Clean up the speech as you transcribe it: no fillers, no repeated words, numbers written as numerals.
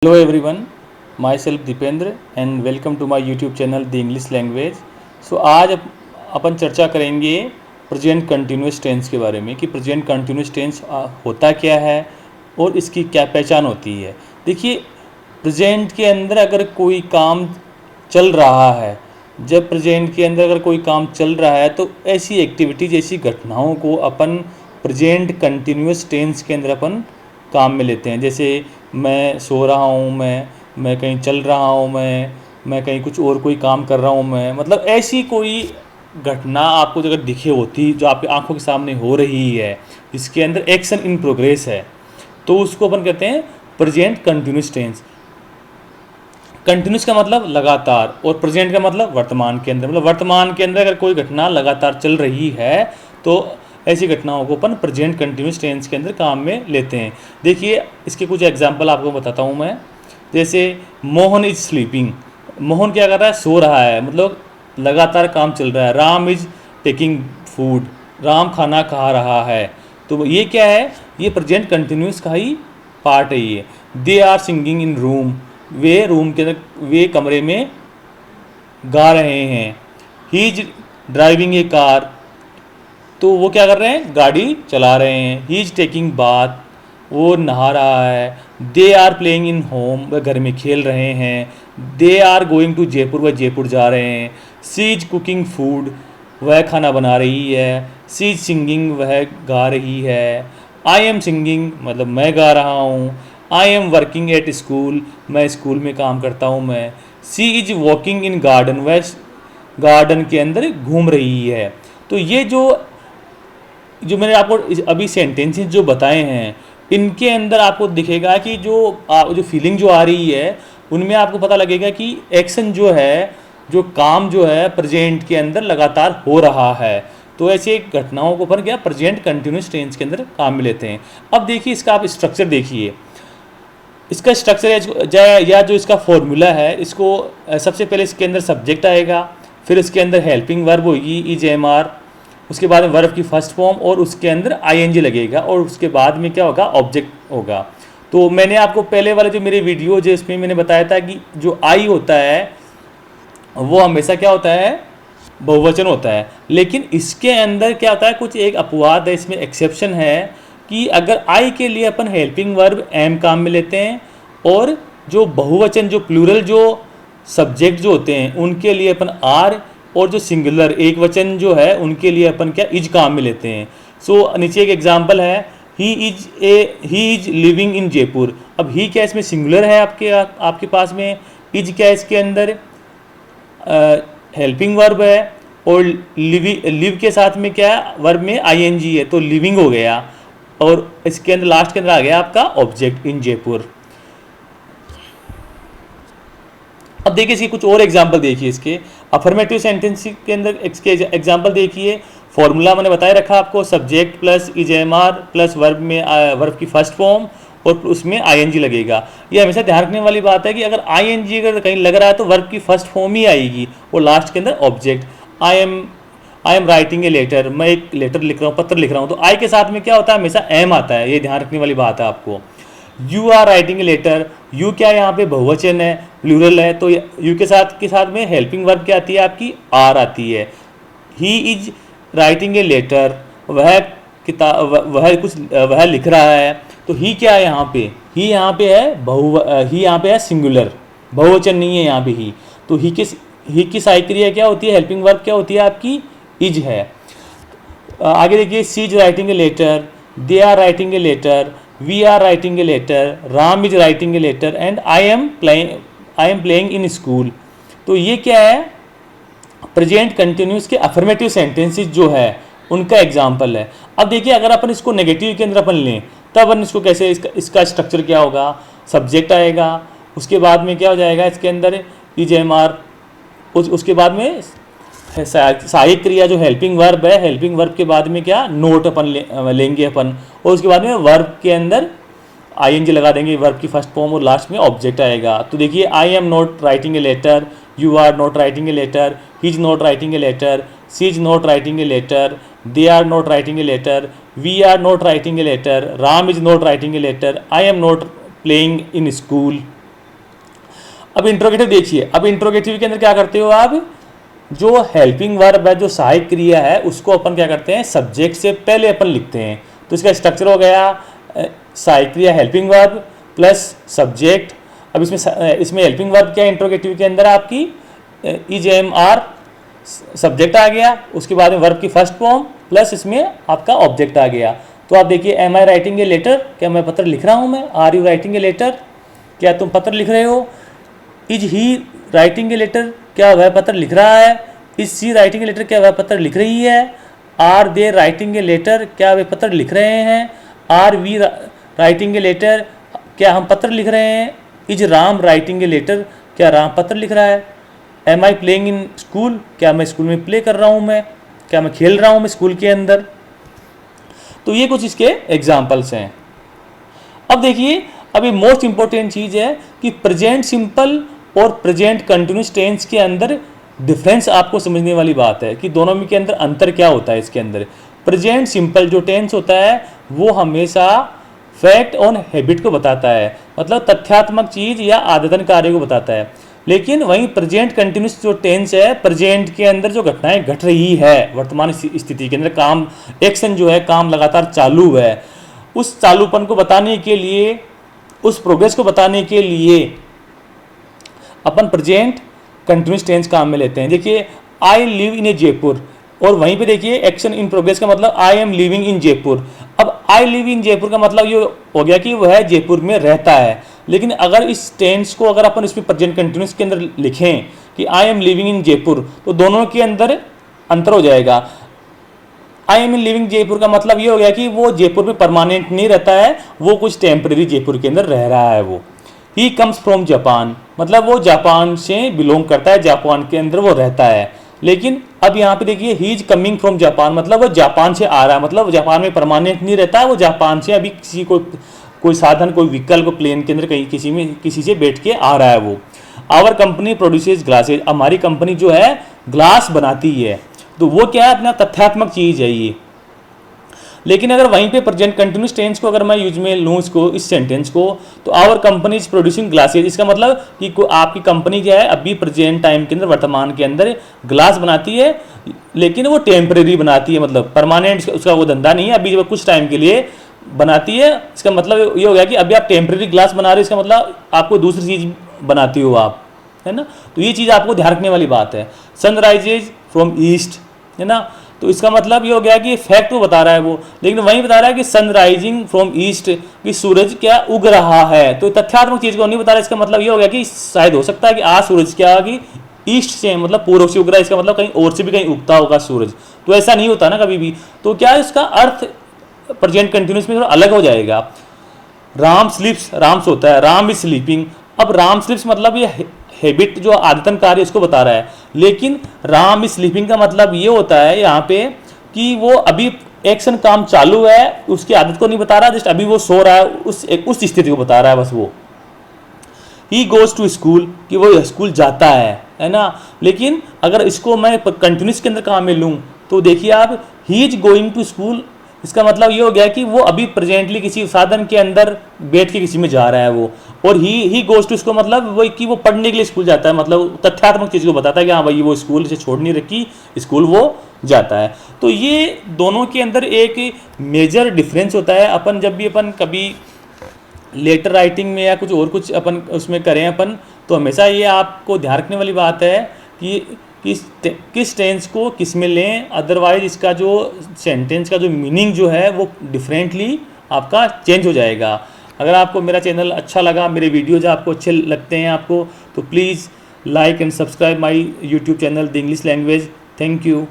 Hello everyone, myself Deependra and welcome to my YouTube channel the English language. So आज अपन चर्चा करेंगे present continuous tense के बारे में कि प्रेजेंट कंटिन्यूस टेंस होता क्या है और इसकी क्या पहचान होती है। देखिए, प्रेजेंट के अंदर अगर कोई काम चल रहा है, जब प्रेजेंट के अंदर अगर कोई काम चल रहा है तो ऐसी एक्टिविटीज, ऐसी घटनाओं को अपन प्रेजेंट कंटिन्यूस टेंस के अंदर अपन काम में लेते हैं। जैसे मैं सो रहा हूँ, मैं कहीं चल रहा हूँ, मैं कहीं कुछ और कोई काम कर रहा हूँ, मैं मतलब ऐसी कोई घटना आपको अगर दिखे होती जो आपकी आंखों के सामने हो रही है, जिसके अंदर एक्शन इन प्रोग्रेस है, तो उसको अपन कहते हैं प्रेजेंट कंटिन्यूस टेंस। कंटिन्यूस का मतलब लगातार और प्रेजेंट का मतलब वर्तमान के अंदर, मतलब वर्तमान के अंदर अगर कोई घटना लगातार चल रही है तो ऐसी घटनाओं को अपन प्रेजेंट कंटिन्यूस टेंस के अंदर काम में लेते हैं। देखिए, इसके कुछ एग्जांपल आपको बताता हूँ मैं। जैसे मोहन इज स्लीपिंग, मोहन क्या कर रहा है, सो रहा है, मतलब लगातार काम चल रहा है। Ram is taking food, Ram खाना खा रहा है, तो ये क्या है, ये प्रेजेंट कंटिन्यूस का ही पार्ट है ये। They are singing in room, वे रूम के अंदर, वे कमरे में गा रहे हैं। He is driving a car, तो वो क्या कर रहे हैं, गाड़ी चला रहे हैं। ही इज टेकिंग बाथ, वो नहा रहा है। They are playing in home, वह घर में खेल रहे हैं। They are going to Jaipur, वह जयपुर जा रहे हैं। सी इज कुकिंग फूड, वह खाना बना रही है। सी इज सिंगिंग, वह गा रही है। आई एम सिंगिंग, मतलब मैं गा रहा हूँ। I am working at school, मैं स्कूल में काम करता हूँ मैं। सी इज वॉकिंग इन गार्डन, वह गार्डन के अंदर घूम रही है। तो ये जो जो मैंने आपको अभी सेंटेंसेस जो बताए हैं, इनके अंदर आपको दिखेगा कि जो फीलिंग जो आ रही है, उनमें आपको पता लगेगा कि एक्शन जो है, जो काम जो है प्रेजेंट के अंदर लगातार हो रहा है। तो ऐसे घटनाओं को अपन क्या प्रेजेंट कंटिन्यूस टेंस के अंदर काम में लेते हैं। अब देखिए, इसका आप स्ट्रक्चर देखिए, इसका स्ट्रक्चर या जो इसका फॉर्मूला है, इसको सबसे पहले इसके अंदर सब्जेक्ट आएगा, फिर इसके अंदर हेल्पिंग वर्ब होगी इज एम आर, उसके बाद में वर्ब की फर्स्ट फॉर्म और उसके अंदर आईएनजी लगेगा, और उसके बाद में क्या होगा, ऑब्जेक्ट होगा। तो मैंने आपको पहले वाले जो मेरे वीडियो जो इसमें मैंने बताया था कि जो आई होता है वो हमेशा क्या होता है, बहुवचन होता है। लेकिन इसके अंदर क्या होता है, कुछ एक अपवाद है, इसमें एक्सेप्शन है कि अगर आई के लिए अपन हेल्पिंग वर्ब एम काम में लेते हैं, और जो बहुवचन, जो प्लूरल, जो सब्जेक्ट जो होते हैं, उनके लिए अपन आर, और जो सिंगुलर एक वचन जो है उनके लिए अपन क्या इज काम में लेते हैं। सो नीचे एक एग्जांपल है, he is living in Jaipur. अब ही क्या इसमें सिंगुलर है, आपके पास में इज क्या इसके अंदर हेल्पिंग वर्ब है, और लिव के साथ में क्या है, वर्ब में आईएनजी है, तो लिविंग हो गया, और इसके अंदर लास्ट के अंदर आ गया आपका ऑब्जेक्ट इन जयपुर। अब देखिए, इसके कुछ और एग्जाम्पल देखिए। इसके अफर्मेटिव सेंटेंस के अंदर इसके एग्जाम्पल देखिए। फॉर्मूला मैंने बताए रखा आपको, subject plus is am are plus verb में वर्ब की फर्स्ट फॉर्म और उसमें आईएनजी लगेगा। ये हमेशा ध्यान रखने वाली बात है कि अगर आईएनजी अगर कहीं लग रहा है तो वर्ब की फर्स्ट फॉर्म ही आएगी, और लास्ट के अंदर object. I am writing a letter, मैं एक लेटर लिख रहा हूँ, पत्र लिख रहा हूँ, तो आई के साथ में क्या होता है, हमेशा एम आता है। ये ध्यान रखने वाली बात है आपको। You are writing a letter, you क्या यहाँ पे बहुवचन है, प्लूरल है, तो यू के साथ में हेल्पिंग वर्ब क्या आती है आपकी, आर आती है। He is writing a letter, वह किताब, वह लिख रहा है, तो ही क्या है यहाँ पे, ही यहाँ पे है ही यहाँ पे है सिंगुलर, बहुवचन नहीं है यहाँ पे ही। तो ही की सहायक क्रिया क्या होती है, हेल्पिंग वर्ब क्या होती है आपकी, इज है। आगे देखिए, she is writing a letter, they are writing a letter, we are writing a letter, Ram is writing a letter, and I am playing in school. तो ये क्या है, प्रेजेंट कंटिन्यूस के अफर्मेटिव सेंटेंसेस जो है उनका एग्जाम्पल है। अब देखिए, अगर अपन इसको नेगेटिव के अंदर अपन लें, तब अपन इसको कैसे, इसका स्ट्रक्चर क्या होगा, सब्जेक्ट आएगा, उसके बाद में क्या हो जाएगा, इसके अंदर इज एम आर, उसके बाद में सहायक क्रिया जो हेल्पिंग वर्ब है, हेल्पिंग वर्ब के बाद में क्या, नोट अपन लेंगे अपन, और उसके बाद में वर्ब के अंदर आईएनजी लगा देंगे, वर्ब की फर्स्ट फॉर्म, और लास्ट में ऑब्जेक्ट आएगा। तो देखिए, I am not writing a letter, you are not writing a letter, he is not writing a letter, she is not writing a letter, they are not writing a letter, we are not writing a letter, Ram is not writing a letter, I am not playing in school. अब interrogative देखिए, अब interrogative के अंदर क्या करते हो आप, जो हेल्पिंग वर्ब है, जो सहायक क्रिया है, उसको अपन क्या करते हैं, सब्जेक्ट से पहले अपन लिखते हैं। तो इसका स्ट्रक्चर हो गया सहायक क्रिया हेल्पिंग वर्ब प्लस सब्जेक्ट। अब इसमें हेल्पिंग वर्ब क्या है इंट्रोगेटिव के अंदर, आपकी इज एम आर सब्जेक्ट आ गया, उसके बाद में वर्ब की फर्स्ट फॉर्म प्लस इसमें आपका ऑब्जेक्ट आ गया। तो आप देखिए, am I writing a letter, क्या मैं पत्र लिख रहा हूँ मैं, are you writing a letter, क्या तुम पत्र लिख रहे हो, is he writing a letter, क्या वह पत्र लिख रहा है, is she writing a letter, क्या वह पत्र लिख रही है, are they writing a letter, क्या वे पत्र लिख रहे हैं, are we writing a letter, क्या हम पत्र लिख रहे हैं, is Ram writing a letter, क्या राम पत्र लिख रहा है, am I playing in school, क्या मैं स्कूल में प्ले कर रहा हूँ मैं, क्या मैं खेल रहा हूँ मैं स्कूल के अंदर। तो ये कुछ इसके एग्जाम्पल्स हैं। अब देखिए, अभी मोस्ट इंपॉर्टेंट चीज़ है कि प्रेजेंट सिंपल और प्रेजेंट कंटिन्यूस टेंस के अंदर डिफरेंस आपको समझने वाली बात है कि दोनों में के अंदर अंतर क्या होता है। इसके अंदर प्रेजेंट सिंपल जो टेंस होता है वो हमेशा फैक्ट और हैबिट को बताता है, मतलब तथ्यात्मक चीज़ या आदतन कार्य को बताता है। लेकिन वहीं प्रेजेंट कंटिन्यूस जो टेंस है, प्रेजेंट के अंदर जो घटनाएं घट रही है वर्तमान स्थिति के अंदर, काम एक्शन जो है, काम लगातार चालू है, उस चालूपन को बताने के लिए, उस प्रोग्रेस को बताने के लिए अपन प्रेजेंट कंटिन्यूस टेंस काम में लेते हैं। देखिए, आई लिव इन ए जयपुर, और वहीं पे देखिए एक्शन इन प्रोग्रेस का मतलब I am living in Jaipur. अब आई लिव इन जयपुर का मतलब ये हो गया कि वह जयपुर में रहता है। लेकिन अगर इस टेंस को अगर अपन इसमें प्रेजेंट कंटिन्यूस के अंदर लिखें कि I am living in Jaipur, तो दोनों के अंदर अंतर हो जाएगा। आई एम लिविंग जयपुर का मतलब ये हो गया कि वो जयपुर में परमानेंट नहीं रहता है, वो कुछ टेम्परेरी जयपुर के अंदर रह रहा है वो। ही कम्स फ्रॉम जापान, मतलब वो जापान से बिलोंग करता है, जापान के अंदर वो रहता है। लेकिन अब यहाँ पे देखिए, he is coming from Japan, मतलब वो जापान से आ रहा है, मतलब जापान में परमानेंट नहीं रहता है, वो जापान से अभी किसी कोई साधन, कोई व्हीकल को प्लेन के अंदर कहीं किसी से बैठ के आ रहा है वो। आवर कंपनी प्रोड्यूसेस ग्लासेज, हमारी कंपनी जो है ग्लास बनाती है, तो वो क्या है, अपना तथ्यात्मक चीज़ है ये। लेकिन अगर वहीं पे प्रेजेंट कंटिन्यूस टेंस को अगर मैं यूज में लूँ इसको, इस सेंटेंस को, तो our company is producing glasses, इसका मतलब कि आपकी कंपनी क्या है, अभी प्रेजेंट टाइम के अंदर, वर्तमान के अंदर ग्लास बनाती है, लेकिन वो टेम्परेरी बनाती है, मतलब परमानेंट उसका वो धंधा नहीं है, अभी वो कुछ टाइम के लिए बनाती है। इसका मतलब ये हो गया कि अभी आप टेम्परेरी ग्लास बना रहे हो, इसका मतलब आपको दूसरी चीज़ बनाती हो आप, है ना। तो ये चीज़ आपको ध्यान रखने वाली बात है। सनराइजेज फ्रॉम ईस्ट, है ना, तो इसका मतलब ये हो गया कि फैक्ट को बता रहा है वो, लेकिन वहीं बता रहा है कि सनराइजिंग फ्रॉम ईस्ट, कि सूरज क्या उग रहा है, तो तथ्यात्मक चीज़ को नहीं बता रहा। इसका मतलब ये हो गया कि शायद हो सकता है कि आज सूरज क्या कि ईस्ट से, मतलब पूर्व से उग रहा है, इसका मतलब कहीं और से भी कहीं उगता होगा सूरज, तो ऐसा नहीं होता ना कभी भी। तो क्या इसका अर्थ प्रेजेंट कंटिन्यूस में थोड़ा अलग हो जाएगा। राम स्लीप्स, राम सोता है, राम इज स्लीपिंग। अब राम स्लीप्स मतलब ये हैबिट जो आदतन कार्य इसको बता रहा है, लेकिन राम इज स्लीपिंग का मतलब ये होता है यहाँ पे कि वो अभी एक्शन काम चालू है, उसकी आदत को नहीं बता रहा, जस्ट अभी वो सो रहा है, उस स्थिति को बता रहा है बस वो। ही गोज टू स्कूल, कि वो स्कूल जाता है ना। लेकिन अगर इसको मैं कंटिन्यूस के अंदर काम में लूँ, तो देखिए आप, he is going to school, इसका मतलब ये हो गया कि वो अभी प्रेजेंटली किसी साधन के अंदर बैठ के किसी में जा रहा है वो। और ही गोज टू, इसको मतलब वही कि वो पढ़ने के लिए स्कूल जाता है, मतलब तथ्यात्मक चीज़ को बताता है कि हाँ भाई वो स्कूल से छोड़ नहीं रखी, स्कूल वो जाता है। तो ये दोनों के अंदर एक मेजर डिफरेंस होता है। अपन जब भी अपन कभी लेटर राइटिंग में या कुछ और कुछ अपन उसमें करें अपन, तो हमेशा ये आपको ध्यान रखने वाली बात है कि किस टेंस को किस में लें, अदरवाइज इसका जो सेंटेंस का जो मीनिंग जो है वो डिफरेंटली आपका चेंज हो जाएगा। अगर आपको मेरा चैनल अच्छा लगा, मेरे वीडियोज आपको अच्छे लगते हैं आपको, तो please like and subscribe my YouTube channel the English language. Thank you.